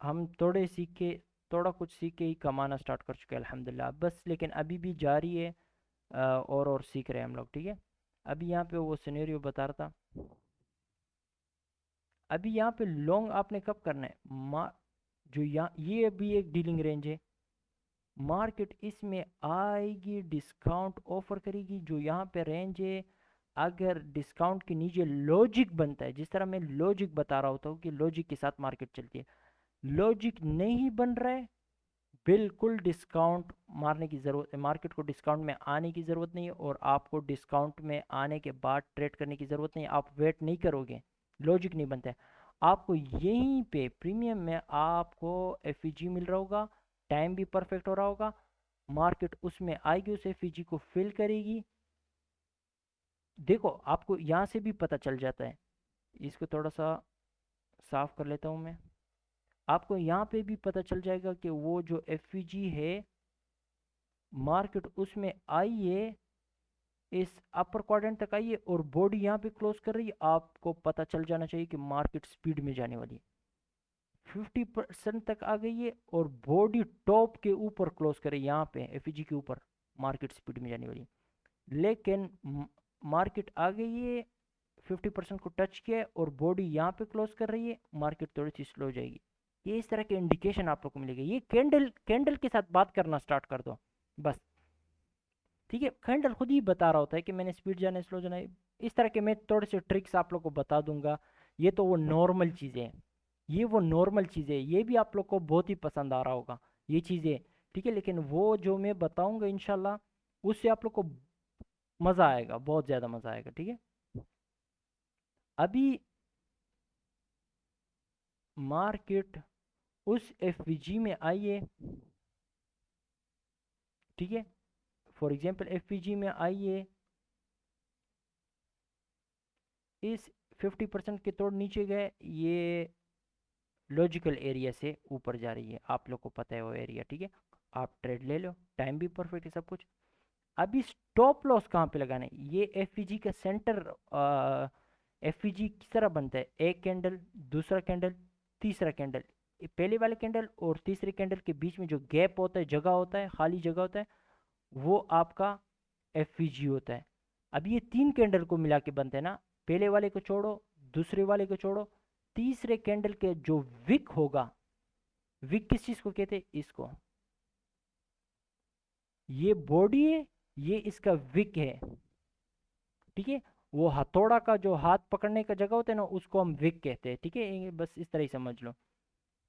हम थोड़े सीख के, थोड़ा कुछ सीख के ही कमाना स्टार्ट कर चुके हैं अल्हम्दुलिल्लाह। बस लेकिन अभी भी जारी है, और सीख रहे हैं हम लोग। ठीक है, अभी यहाँ पे वो सिनेरियो बता रहा था। अभी यहाँ पे लॉन्ग आपने कब करना है, जो यहाँ ये अभी एक डीलिंग रेंज है, मार्केट इसमें आएगी, डिस्काउंट ऑफर करेगी, जो यहाँ पे रेंज है अगर डिस्काउंट के नीचे लॉजिक बनता है, जिस तरह मैं लॉजिक बता रहा होता हूँ कि लॉजिक के साथ मार्केट चलती है, लॉजिक नहीं बन रहा है, बिल्कुल डिस्काउंट मारने की ज़रूरत है, मार्केट को डिस्काउंट में आने की ज़रूरत नहीं है, और आपको डिस्काउंट में आने के बाद ट्रेड करने की ज़रूरत नहीं है, आप वेट नहीं करोगे, लॉजिक नहीं बनता है। आपको यहीं पे प्रीमियम में आपको एफईजी मिल रहा होगा, टाइम भी परफेक्ट हो रहा होगा, मार्केट उसमें आएगी, उस एफईजी को फिल करेगी। देखो आपको यहाँ से भी पता चल जाता है, इसको थोड़ा सा साफ कर लेता हूँ मैं। आपको यहाँ पे भी पता चल जाएगा कि वो जो एफईजी है, मार्केट उसमें आई है, इस अपर क्वाड्रेंट तक आई है, और बॉडी यहाँ पे क्लोज कर रही है, आपको पता चल जाना चाहिए कि मार्केट स्पीड में जाने वाली है, 50% तक आ गई है, और बॉडी टॉप के ऊपर क्लोज करे यहाँ पे एफईजी के ऊपर, मार्केट स्पीड में जाने वाली है। लेकिन मार्केट आ गई है, 50% को टच किया है, और बॉडी यहाँ पे क्लोज कर रही है, मार्केट थोड़ी सी स्लो हो जाएगी। ये इस तरह के इंडिकेशन आप लोग को मिलेगा। ये कैंडल कैंडल के साथ बात करना स्टार्ट कर दो बस, ठीक है। कैंडल खुद ही बता रहा होता है कि मैंने स्पीड जाना है, स्लो जाना है। इस तरह के मैं थोड़े से ट्रिक्स आप लोग को बता दूंगा। ये तो वो नॉर्मल चीज़ें हैं, ये वो नॉर्मल चीज़ें हैं, ये भी आप लोग को बहुत ही पसंद आ रहा होगा ये चीज़ें, ठीक है। लेकिन वो जो मैं बताऊंगा इंशाल्लाह, उससे आप लोग को मज़ा आएगा, बहुत ज़्यादा मज़ा आएगा, ठीक है। अभी मार्केट उस एफवीजी में आई है, ठीक है। फॉर एग्जांपल एफवीजी में आई है, इस 50% के तोड़ नीचे गए, ये लॉजिकल एरिया से ऊपर जा रही है, आप लोग को पता है वो एरिया, ठीक है। आप ट्रेड ले लो, टाइम भी परफेक्ट है, सब कुछ। अभी स्टॉप लॉस कहाँ पे लगाना है, ये एफईजी का सेंटर, एफईजी किस तरह बनता है, एक कैंडल, दूसरा कैंडल, तीसरा कैंडल, पहले वाले कैंडल और तीसरे कैंडल के बीच में जो गैप होता है, जगह होता है, खाली जगह होता है, वो आपका एफईजी होता है। अब ये तीन कैंडल को मिला के बनते हैं ना, पहले वाले को छोड़ो, दूसरे वाले को छोड़ो, तीसरे कैंडल के जो विक होगा, विक किस चीज को कहते हैं, इसको, ये बॉडी है, ये इसका विक है, ठीक है। वो हथौड़ा का जो हाथ पकड़ने का जगह होता है ना, उसको हम विक कहते हैं, ठीक है, ये बस इस तरह ही समझ लो।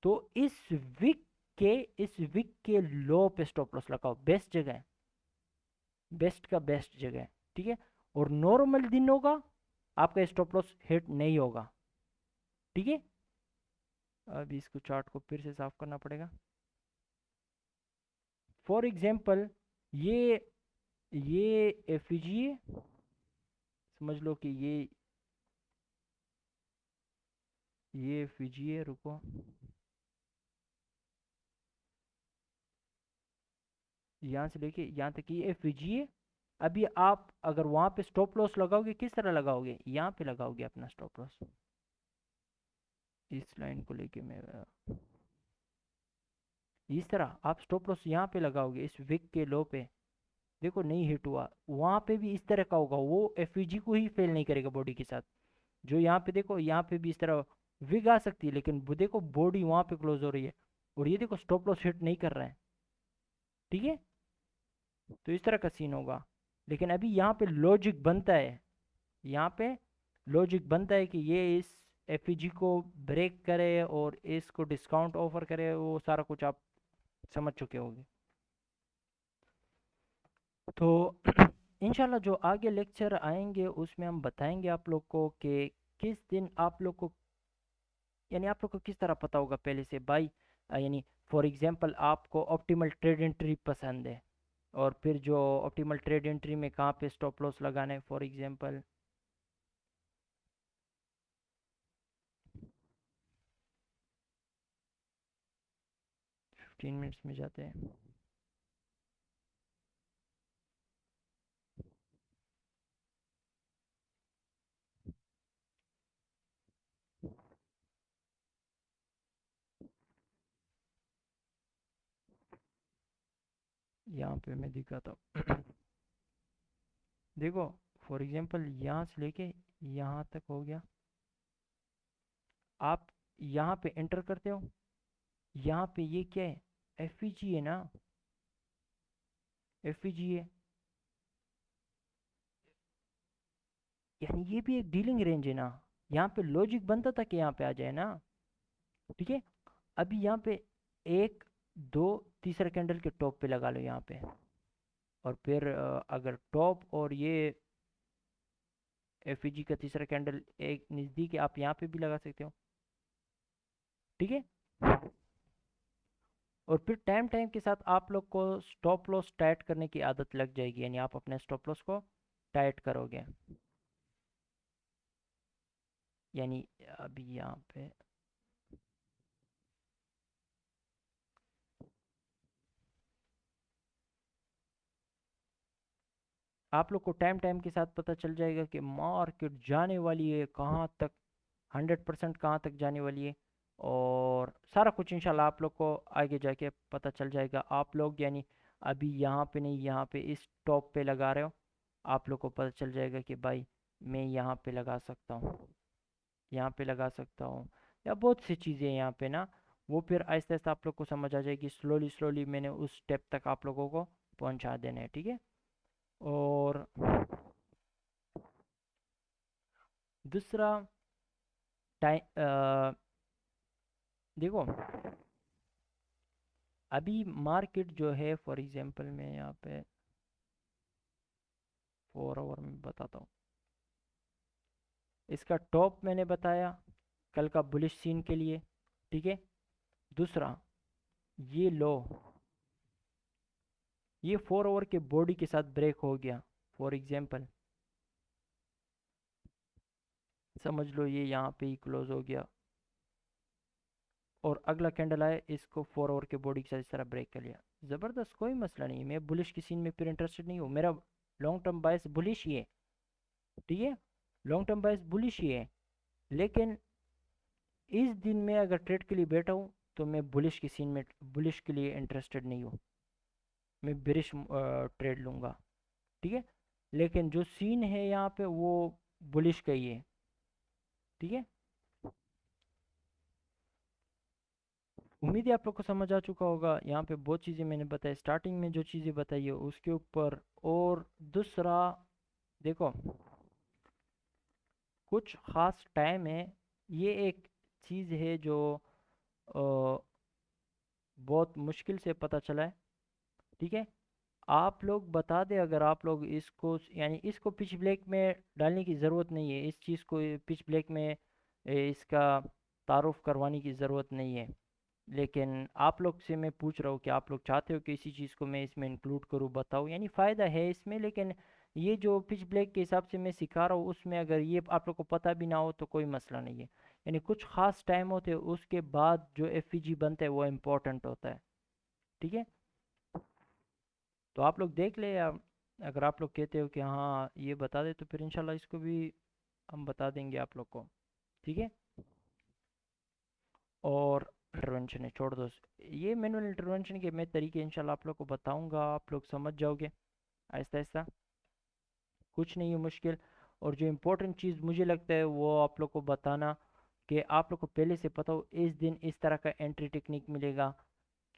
तो इस विक के इस विक के लो पे स्टॉप लॉस लगाओ, बेस्ट जगह है, बेस्ट का बेस्ट जगह है, ठीक है। और नॉर्मल दिन होगा, आपका स्टॉप लॉस हिट नहीं होगा, ठीक है। अब इसको चार्ट को फिर से साफ करना पड़ेगा। फॉर एग्जांपल ये ये एफईजी है, समझ लो कि ये एफईजी है, रुको, यहाँ से लेके यहाँ तक ये एफईजी है। अभी आप अगर वहाँ पे स्टॉप लॉस लगाओगे, किस तरह लगाओगे, यहाँ पे लगाओगे अपना स्टॉप लॉस, इस लाइन को लेके मैं इस तरह आप स्टॉप लॉस यहाँ पे लगाओगे, इस विक के लो पे, देखो नहीं हिट हुआ, वहाँ पे भी इस तरह का होगा, वो एफईजी को ही फेल नहीं करेगा बॉडी के साथ। जो यहाँ पे देखो, यहाँ पे भी इस तरह विग आ सकती है, लेकिन देखो बॉडी वहाँ पे क्लोज हो रही है, और ये देखो स्टॉप लॉस हिट नहीं कर रहा है, ठीक है। तो इस तरह का सीन होगा। लेकिन अभी यहाँ पे लॉजिक बनता है, यहाँ पे लॉजिक बनता है कि ये इस एफईजी को ब्रेक करे और इसको डिस्काउंट ऑफर करे, वो सारा कुछ आप समझ चुके होंगे। तो इंशाल्लाह जो आगे लेक्चर आएंगे उसमें हम बताएंगे आप लोग को कि किस दिन आप लोग को, यानी आप लोग को किस तरह पता होगा पहले से बाई, यानी फॉर एग्जांपल आपको ऑप्टिमल ट्रेड एंट्री पसंद है, और फिर जो ऑप्टिमल ट्रेड एंट्री में कहाँ पे स्टॉप लॉस लगाना है, फॉर एग्जांपल 15 मिनट्स में जाते हैं। यहाँ पे मैं दिखाता हूँ देखो, फॉर एग्जांपल यहाँ से लेके यहाँ तक हो गया, आप यहाँ पे एंटर करते हो, यहाँ पे ये क्या है, एफईजी है ना, एफईजी है, यानी ये भी एक डीलिंग रेंज है ना, यहाँ पे लॉजिक बनता था कि यहाँ पे आ जाए ना। ठीक है, अभी यहाँ पे एक, दो, तीसरा कैंडल के टॉप पे लगा लो यहाँ पे, और फिर अगर टॉप और ये एफईजी का तीसरा कैंडल एक नज़दीक है, आप यहाँ पे भी लगा सकते हो। ठीक है, और फिर टाइम टाइम के साथ आप लोग को स्टॉप लॉस टाइट करने की आदत लग जाएगी, यानी आप अपने स्टॉप लॉस को टाइट करोगे। यानी अभी यहाँ पे आप लोग को टाइम टाइम के साथ पता चल जाएगा कि मार्केट जाने वाली है कहाँ तक, 100% कहाँ तक जाने वाली है, और सारा कुछ इंशाल्लाह आप लोग को आगे जाके पता चल जाएगा। आप लोग यानी अभी यहाँ पे नहीं, यहाँ पे इस टॉप पे लगा रहे हो, आप लोग को पता चल जाएगा कि भाई मैं यहाँ पे लगा सकता हूँ, यहाँ पे लगा सकता हूँ, या बहुत सी चीज़ें यहाँ पे ना, वो फिर आहिस्ता आहिस्ता आप लोग को समझ आ जाएगी। स्लोली स्लोली मैंने उस स्टेप तक आप लोगों को पहुँचा देना है। ठीक है, और दूसरा टाइम, देखो अभी मार्केट जो है, फॉर एग्जांपल मैं यहाँ पे 4 आवर में बताता हूँ। इसका टॉप मैंने बताया कल का बुलिश सीन के लिए। ठीक है, दूसरा ये लो, ये 4 आवर के बॉडी के साथ ब्रेक हो गया, फॉर एग्जांपल समझ लो ये यहाँ पे ही क्लोज हो गया, और अगला कैंडल आया, इसको 4 आवर के बॉडी के साथ इस तरह ब्रेक कर लिया, ज़बरदस्त, कोई मसला नहीं, मैं बुलिश की सीन में फिर इंटरेस्टेड नहीं हूँ, मेरा लॉन्ग टर्म बायस बुलिश ही है। ठीक है, लॉन्ग टर्म बायस बुलिश ही है, लेकिन इस दिन मैं अगर ट्रेड के लिए बैठा हूँ तो मैं बुलिश की सीन में, बुलिश के लिए इंटरेस्टेड नहीं हूँ, मैं बेरिश ट्रेड लूँगा। ठीक है, लेकिन जो सीन है यहाँ पे वो बुलिश का ही है। ठीक है, उम्मीद है आप लोग को समझ आ चुका होगा। यहाँ पे बहुत चीज़ें मैंने बताई, स्टार्टिंग में जो चीज़ें बताई है उसके ऊपर। और दूसरा देखो, कुछ ख़ास टाइम है, ये एक चीज़ है जो अ, बहुत मुश्किल से पता चला है। ठीक है, आप लोग बता दें, अगर आप लोग इसको यानी इसको पिच ब्लैक में डालने की ज़रूरत नहीं है, इस चीज़ को पिच ब्लैक में इसका तारुफ करवाने की ज़रूरत नहीं है, लेकिन आप लोग से मैं पूछ रहा हूँ कि आप लोग चाहते हो कि इसी चीज़ को मैं इसमें इंक्लूड करूँ, बताओ, यानी फ़ायदा है इसमें, लेकिन ये जो पिच ब्लैक के हिसाब से मैं सिखा रहा हूँ उसमें अगर ये आप लोग को पता भी ना हो तो कोई मसला नहीं है। यानी कुछ ख़ास टाइम होते हैं, उसके बाद जो एफ बनता है वो इम्पोर्टेंट होता है। ठीक है, तो आप लोग देख ले, या अगर आप लोग कहते हो कि हाँ ये बता दे तो फिर इंशाल्लाह इसको भी हम बता देंगे आप लोग को। ठीक है, और इंटरवेंशन है, छोड़ दो, ये मैनुअल इंटरवेंशन के मैं तरीके इंशाल्लाह आप लोग को बताऊंगा, आप लोग समझ जाओगे आहिस्ता आहिस्ता, कुछ नहीं है मुश्किल। और जो इम्पोर्टेंट चीज़ मुझे लगता है वो आप लोग को बताना, कि आप लोग को पहले से पता हो इस दिन इस तरह का एंट्री टेक्निक मिलेगा,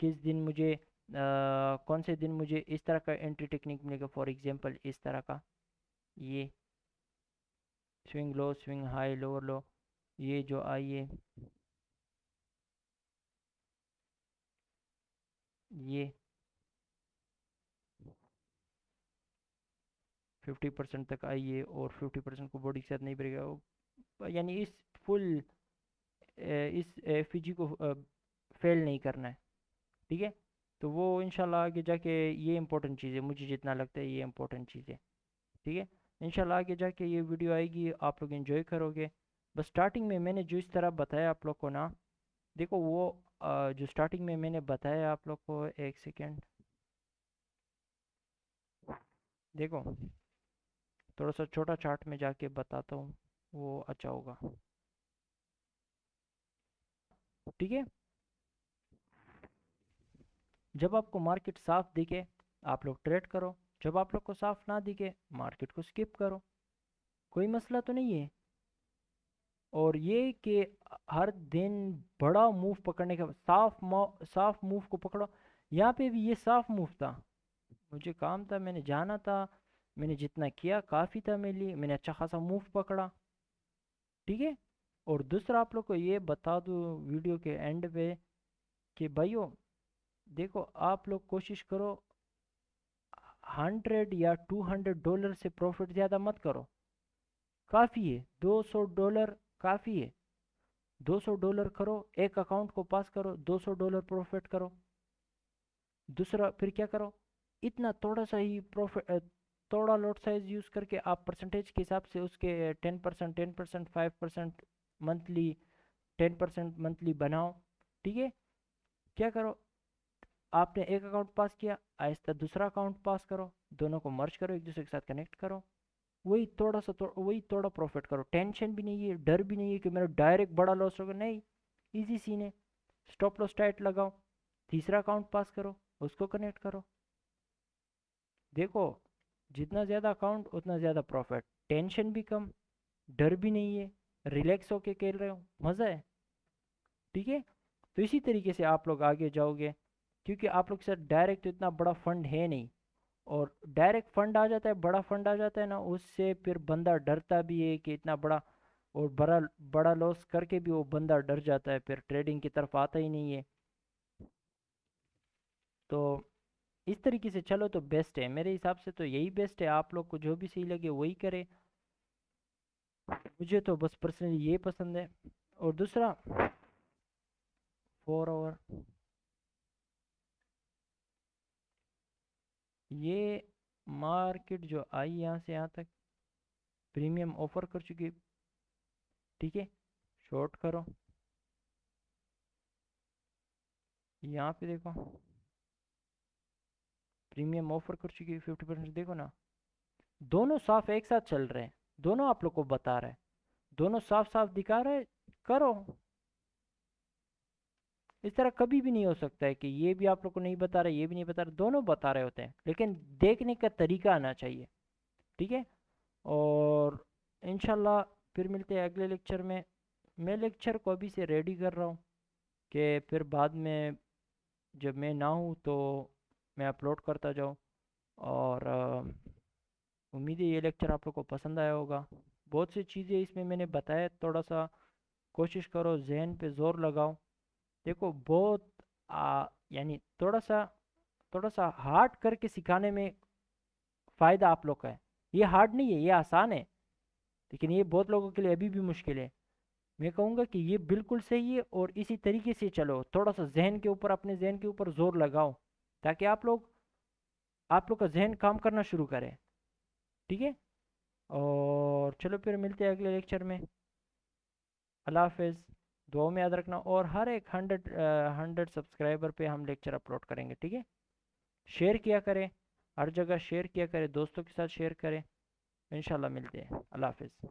किस दिन मुझे कौन से दिन मुझे इस तरह का एंट्री टेक्निक मिलेगा, फॉर एग्जांपल इस तरह का, ये swing low, swing high, lower लो, ये जो आई है, ये 50% तक आई है, और 50% को बॉडी के साथ नहीं बढ़ेगा, यानी इस फुल इस एफईजी को फेल नहीं करना है। ठीक है, तो वो इंशाल्लाह आगे जाके, ये इंपॉर्टेंट चीज़ है, मुझे जितना लगता है ये इंपॉर्टेंट चीज़ है। ठीक है, इंशाल्लाह आगे जाके ये वीडियो आएगी, आप लोग एंजॉय करोगे। बस स्टार्टिंग में मैंने जो इस तरह बताया आप लोग को ना, देखो वो जो स्टार्टिंग में मैंने बताया आप लोग को, एक सेकेंड देखो, थोड़ा सा छोटा चार्ट में जाके बताता हूँ, वो अच्छा होगा। ठीक है, जब आपको मार्केट साफ दिखे आप लोग ट्रेड करो, जब आप लोग को साफ ना दिखे मार्केट को स्किप करो, कोई मसला तो नहीं है। और ये कि हर दिन बड़ा मूव पकड़ने का, साफ मूव को पकड़ो। यहाँ पे भी ये साफ मूव था, मुझे काम था, मैंने जाना था, मैंने जितना किया काफ़ी था मेरे लिए, मैंने अच्छा खासा मूव पकड़ा। ठीक है। और दूसरा आप लोग को ये बता दूँ वीडियो के एंड पे कि भाइयों देखो, आप लोग कोशिश करो 100 या 200 डॉलर से प्रॉफिट ज़्यादा मत करो। काफ़ी है $200, काफ़ी है। $200 करो, एक अकाउंट को पास करो, $200 प्रॉफिट करो। दूसरा फिर क्या करो, इतना थोड़ा सा ही प्रॉफिट, थोड़ा लॉट साइज यूज़ करके आप परसेंटेज के हिसाब से उसके 10%, 10%, 5% मंथली, 10% मंथली बनाओ। ठीक है। क्या करो, आपने एक अकाउंट पास किया, आहिस्ता दूसरा अकाउंट पास करो, दोनों को मर्ज करो, एक दूसरे के साथ कनेक्ट करो। वही थोड़ा प्रॉफिट करो, टेंशन भी नहीं है, डर भी नहीं है कि मेरा डायरेक्ट बड़ा लॉस होगा, नहीं। इजी सीन है। स्टॉप लॉस टाइट लगाओ, तीसरा अकाउंट पास करो, उसको कनेक्ट करो। देखो, जितना ज़्यादा अकाउंट उतना ज़्यादा प्रॉफिट, टेंशन भी कम, डर भी नहीं है, रिलैक्स होके खेल रहे हो, मज़ा है। ठीक है। तो इसी तरीके से आप लोग आगे जाओगे, क्योंकि आप लोग के साथ डायरेक्ट तो इतना बड़ा फंड है नहीं। और डायरेक्ट फंड आ जाता है, बड़ा फंड आ जाता है ना, उससे फिर बंदा डरता भी है कि इतना बड़ा, और बड़ा बड़ा लॉस करके भी वो बंदा डर जाता है, फिर ट्रेडिंग की तरफ आता ही नहीं है। तो इस तरीके से चलो तो बेस्ट है, मेरे हिसाब से तो यही बेस्ट है। आप लोग को जो भी सही लगे वही करे। मुझे तो बस पर्सनली ये पसंद है। और दूसरा, 4 आवर, ये मार्केट जो आई यहाँ से यहाँ तक प्रीमियम ऑफर कर चुकी है। ठीक है। शॉर्ट करो, यहाँ पे देखो प्रीमियम ऑफर कर चुकी है 50%, देखो ना। दोनों साफ एक साथ चल रहे हैं, दोनों आप लोग को बता रहा है, दोनों साफ साफ दिखा रहा है। करो। इस तरह कभी भी नहीं हो सकता है कि ये भी आप लोग को नहीं बता रहा, ये भी नहीं बता रहा, दोनों बता रहे होते हैं, लेकिन देखने का तरीका आना चाहिए। ठीक है। और इंशाल्लाह फिर मिलते हैं अगले लेक्चर में। मैं लेक्चर को अभी से रेडी कर रहा हूँ कि फिर बाद में जब मैं ना हूँ तो मैं अपलोड करता जाऊँ। और उम्मीद है ये लेक्चर आप लोग को पसंद आया होगा। बहुत सी चीज़ें इसमें मैंने बताया, थोड़ा सा कोशिश करो जहन पे ज़ोर लगाओ। देखो बहुत यानी थोड़ा सा हार्ड करके सिखाने में फ़ायदा आप लोग का है। ये हार्ड नहीं है, ये आसान है, लेकिन ये बहुत लोगों के लिए अभी भी मुश्किल है। मैं कहूँगा कि ये बिल्कुल सही है, और इसी तरीके से चलो, थोड़ा सा जहन के ऊपर, अपने जहन के ऊपर जोर लगाओ, ताकि आप लोग का जहन काम करना शुरू करे। ठीक है। और चलो फिर मिलते हैं अगले लेक्चर में। अल्लाह हाफिज़। दुआओं में याद रखना, और हर एक 100 सब्सक्राइबर पे हम लेक्चर अपलोड करेंगे। ठीक है। शेयर किया करें, हर जगह शेयर किया करें, दोस्तों के साथ शेयर करें। इंशाल्लाह मिलते हैं। अल्लाह हाफिज़।